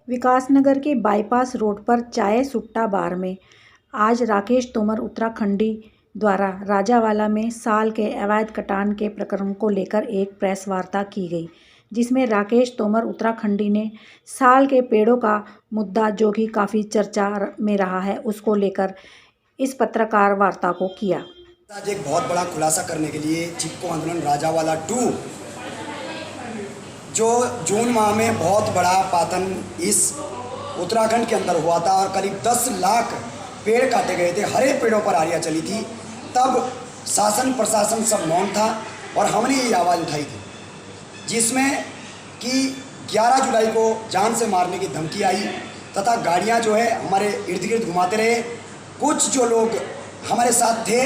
विकासनगर के bypass road पर चाय सुट्टा बार में आज राकेश तोमर उत्तराखंडी द्वारा राजावाला में साल के अवैध कटान के प्रकरण को लेकर एक प्रेस वार्ता की गई, जिसमें राकेश तोमर उत्तराखंडी ने साल के पेड़ों का मुद्दा जो कि काफ़ी चर्चा में रहा है उसको लेकर इस पत्रकार वार्ता को किया। आज एक बहुत बड़ा खुलासा करने के लिए चिपको आंदोलन राजावाला 2 जो जून माह में बहुत बड़ा पातन इस उत्तराखंड के अंदर हुआ था और करीब 10 लाख पेड़ काटे गए थे, हरे पेड़ों पर आरियाँ चली थी, तब शासन प्रशासन सब मौन था और हमने ये आवाज़ उठाई थी, जिसमें कि 11 जुलाई को जान से मारने की धमकी आई तथा गाड़ियां जो है हमारे इर्द गिर्द घुमाते रहे। कुछ जो लोग हमारे साथ थे,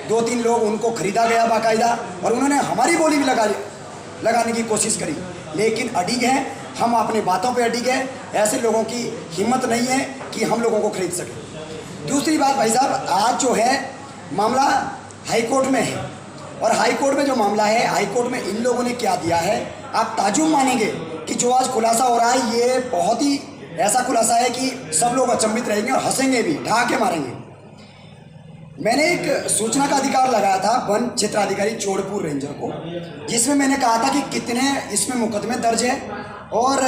2-3 लोग, उनको खरीदा गया बाकायदा और उन्होंने हमारी बोली भी लगाने की कोशिश करी, लेकिन अडिग हैं, हम अपने बातों पे अडिग हैं। ऐसे लोगों की हिम्मत नहीं है कि हम लोगों को खरीद सकें। दूसरी बात भाई साहब, आज जो है मामला हाई कोर्ट में है और हाई कोर्ट में जो मामला है, हाई कोर्ट में इन लोगों ने क्या दिया है, आप ताजुब मानेंगे कि जो आज खुलासा हो रहा है ये बहुत ही ऐसा खुलासा है कि सब लोग अचंभित रहेंगे और हंसेंगे भी, ढाके मारेंगे। मैंने एक सूचना का अधिकार लगाया था वन क्षेत्राधिकारी चौड़पुर रेंजर को, जिसमें मैंने कहा था कि कितने इसमें मुकदमे दर्ज हैं और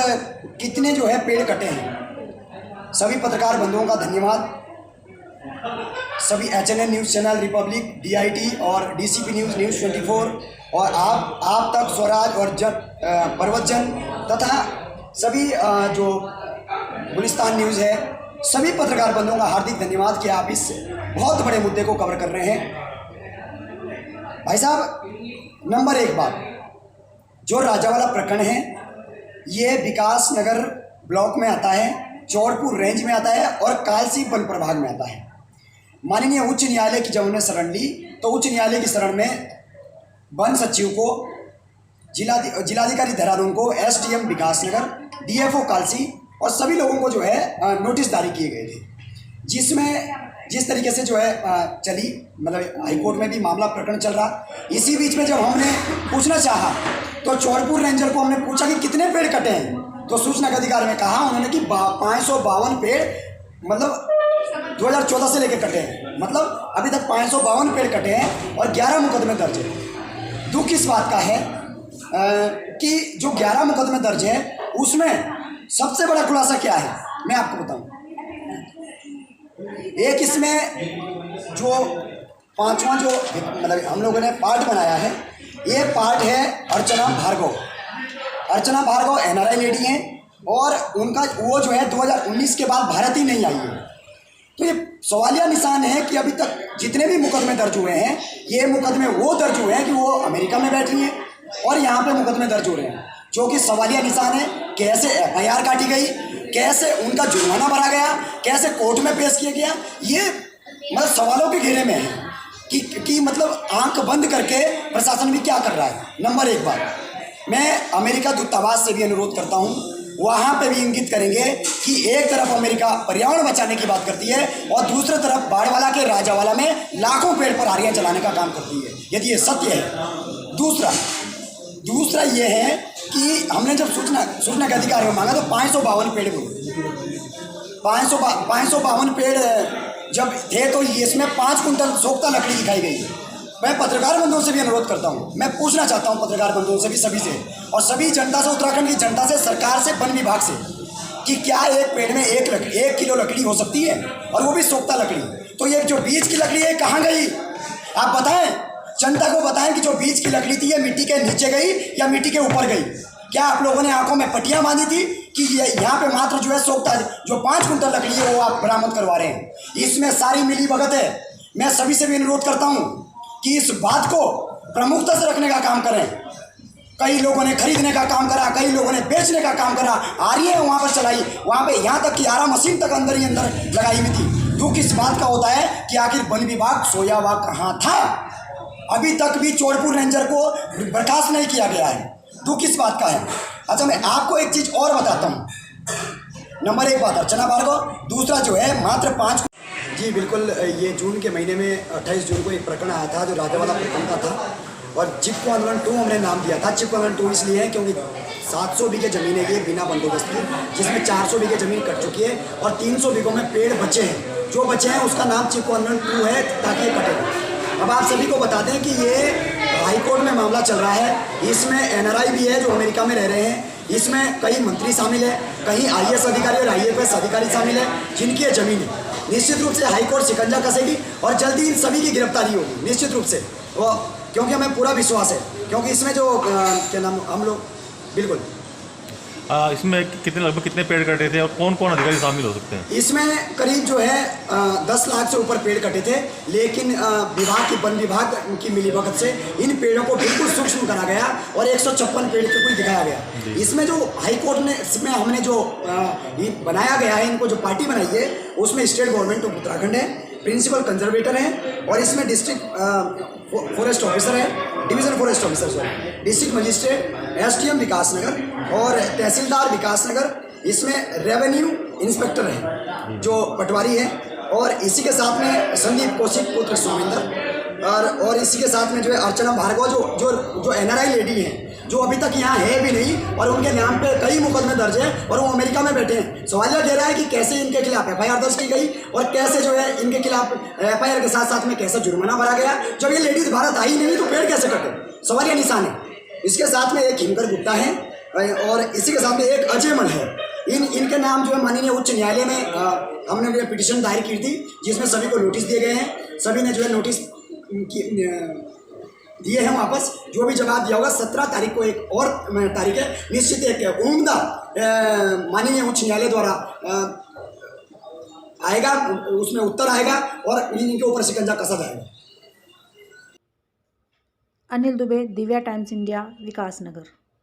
कितने जो है पेड़ कटे हैं। सभी पत्रकार बंधुओं का धन्यवाद, सभी HNN news channel, Republic, DIT और DCP न्यूज़, न्यूज़ 24 और आप तक, स्वराज और पर्वतजन तथा सभी जो गुलिस्तान न्यूज़ है, सभी पत्रकार बंधुओं का हार्दिक धन्यवाद कि आप इस बहुत बड़े मुद्दे को कवर कर रहे हैं। भाई साहब, नंबर 1 बात, जो राजावाला प्रकरण है ये विकास नगर ब्लॉक में आता है, चौड़पुर रेंज में आता है और कालसी वन प्रभाग में आता है। माननीय उच्च न्यायालय की जब हमने शरण ली तो उच्च न्यायालय की शरण में वन सचिव को, जिलाधिकारी देहरादून को, SDM विकासनगर, DFO कालसी और सभी लोगों को जो है नोटिस जारी किए गए थे, जिसमें जिस तरीके से जो है चली, मतलब हाईकोर्ट में भी मामला प्रकरण चल रहा। इसी बीच में जब हमने पूछना चाहा तो चौड़पुर रेंजर को हमने पूछा कि कितने पेड़ कटे हैं, तो सूचना के अधिकार में कहा उन्होंने कि 552 पेड़ मतलब 2014 से लेकर कटे हैं, मतलब अभी तक 552 पेड़ कटे हैं और 11 मुकदमे दर्ज हैं। दुख इस बात का है कि जो 11 मुकदमे दर्ज हैं उसमें सबसे बड़ा खुलासा क्या है मैं आपको बताऊं। एक इसमें जो 5वां जो मतलब हम लोगों ने पार्ट बनाया है, ये पार्ट है अर्चना भार्गव। अर्चना भार्गव NRI लेडी हैं और उनका वो जो है 2019 के बाद भारत ही नहीं आई है। तो ये सवालिया निशान है कि अभी तक जितने भी मुकदमे दर्ज हुए हैं, ये मुकदमे वो दर्ज हुए हैं कि वो अमेरिका में बैठी हैं और यहाँ पे मुकदमे दर्ज हो रहे हैं, जो कि सवालिया निशान है। कैसे FIR काटी गई, कैसे उनका जुर्माना भरा गया, कैसे कोर्ट में पेश किया गया, ये मतलब सवालों के घेरे में है कि मतलब आंख बंद करके प्रशासन भी क्या कर रहा है। नंबर 1 बात, मैं अमेरिका दूतावास से भी अनुरोध करता हूँ, वहाँ पे भी इंगित करेंगे कि एक तरफ अमेरिका पर्यावरण बचाने की बात करती है और दूसरी तरफ बाड़वाला के राजावाला में लाखों पेड़ पर आरियाँ जलाने का काम करती है, यदि ये सत्य है। दूसरा ये है कि हमने जब सूचना के अधिकार में मांगा तो 552 पेड़ मिले। 552 पेड़ जब थे तो इसमें 5 कुंटल सोख्ता लकड़ी दिखाई गई। मैं पत्रकार बंधुओं से भी अनुरोध करता हूँ, मैं पूछना चाहता हूँ पत्रकार बंधुओं से भी, सभी से और सभी जनता से, उत्तराखंड की जनता से, सरकार से, वन विभाग से, कि क्या एक पेड़ में 1 किलो लकड़ी हो सकती है और वो भी सोख्ता लकड़ी। तो ये जो बीज की लकड़ी है कहाँ गई, आप बताएं, जनता को बताएं कि जो बीज की लकड़ी थी ये मिट्टी के नीचे गई या मिट्टी के ऊपर गई। क्या आप लोगों ने आंखों में पट्टियां बांधी थी कि यहाँ पे मात्र जो है सोख्ता जो 5 कुंटल लकड़ी है वो आप बरामद करवा रहे हैं। इसमें सारी मिली भगत है। मैं सभी से भी अनुरोध करता हूँ कि इस बात को प्रमुखता से रखने का काम करें। कई लोगों ने खरीदने का काम करा, कई लोगों ने बेचने का काम करा, आरियाँ वहाँ पर चलाई, वहाँ पे यहाँ तक कि आरा मशीन तक अंदर ही अंदर लगाई हुई थी। दुख इस बात का होता है कि आखिर वन विभाग सोया हुआ कहाँ था, अभी तक भी चौड़पुर रेंजर को बर्खास्त नहीं किया गया है। दुख इस बात का है। अच्छा, मैं आपको एक चीज़ और बताता हूँ। नंबर 1 बात अर्चना भार्गव, दूसरा जो है मात्र 5। जी बिल्कुल, ये जून के महीने में 28 जून को एक प्रकरण आया था जो राजावाला प्रकरण का था और चिपको आंदोलन 2 हमने नाम दिया था। चिपको आंदोलन 2 इसलिए है क्योंकि 700 बीघे ज़मीन है ये बिना बंदोबस्त की, जिसमें 400 बीघे ज़मीन कट चुकी है और 300 बीघों में पेड़ बचे हैं। जो बचे हैं उसका नाम चिप 112 है ताकि ये कटे। अब आप सभी को बता दें कि ये हाई कोर्ट में मामला चल रहा है। इसमें NRI भी है जो अमेरिका में रह रहे हैं, इसमें कई मंत्री शामिल है, कहीं IAS अधिकारी और IAS अधिकारी शामिल है जिनकी ये ज़मीन है। निश्चित रूप से हाई कोर्ट शिकंजा कसेगी और जल्दी इन सभी की गिरफ्तारी होगी निश्चित रूप से, वो क्योंकि हमें पूरा विश्वास है, क्योंकि इसमें जो क्या नाम हम लोग बिल्कुल इसमें लगभग कितने पेड़ कटे थे और कौन कौन अधिकारी शामिल हो सकते हैं? इसमें करीब जो है 10 लाख से ऊपर पेड़ कटे थे, लेकिन विभाग की वन विभाग की मिलीभगत से इन पेड़ों को बिल्कुल सूक्ष्म करा गया और 156 पेड़ के कुल दिखाया गया। इसमें जो हाई कोर्ट ने इसमें हमने जो बनाया गया है, इनको जो पार्टी बनाई है उसमें स्टेट गवर्नमेंट ऑफ उत्तराखंड है, प्रिंसिपल कंजर्वेटर है और इसमें डिस्ट्रिक्ट फॉरेस्ट ऑफिसर है, division forest officer sorry, district magistrate, SDM Vikasnagar और तहसीलदार विकासनगर, इसमें रेवेन्यू इंस्पेक्टर है जो पटवारी है और इसी के साथ में संदीप कौशिक पुत्र स्वामिंदर और इसी के साथ में जो है अर्चना भार्गव जो NRI लेडी हैं जो अभी तक यहाँ है भी नहीं और उनके नाम पे कई मुकदमे दर्ज है और वो अमेरिका में बैठे हैं। सवाल यह कह रहा है कि कैसे इनके खिलाफ FIR दर्ज की गई और कैसे जो है इनके खिलाफ FIR के साथ साथ में कैसे जुर्माना भरा गया। जब ये लेडीज भारत आई नहीं तो पेड़ कैसे कटे, सवाल यह निशान है। इसके साथ में एक हिमकर गुप्ता है और इसी के साथ में एक अजय मल है। इनके नाम जो है माननीय उच्च न्यायालय में हमने पिटीशन दायर की थी जिसमें सभी को नोटिस दिए गए हैं। सभी ने जो है नोटिस दिए हैं वापस, जो भी जवाब दिया होगा 17 तारीख को एक और तारीख है निश्चित एक उम्दा माननीय उच्च न्यायालय द्वारा आएगा, उसमें उत्तर आएगा और इनके ऊपर शिकंजा कसा जाएगा। Anil Dubey, Divya times India, Vikasnagar.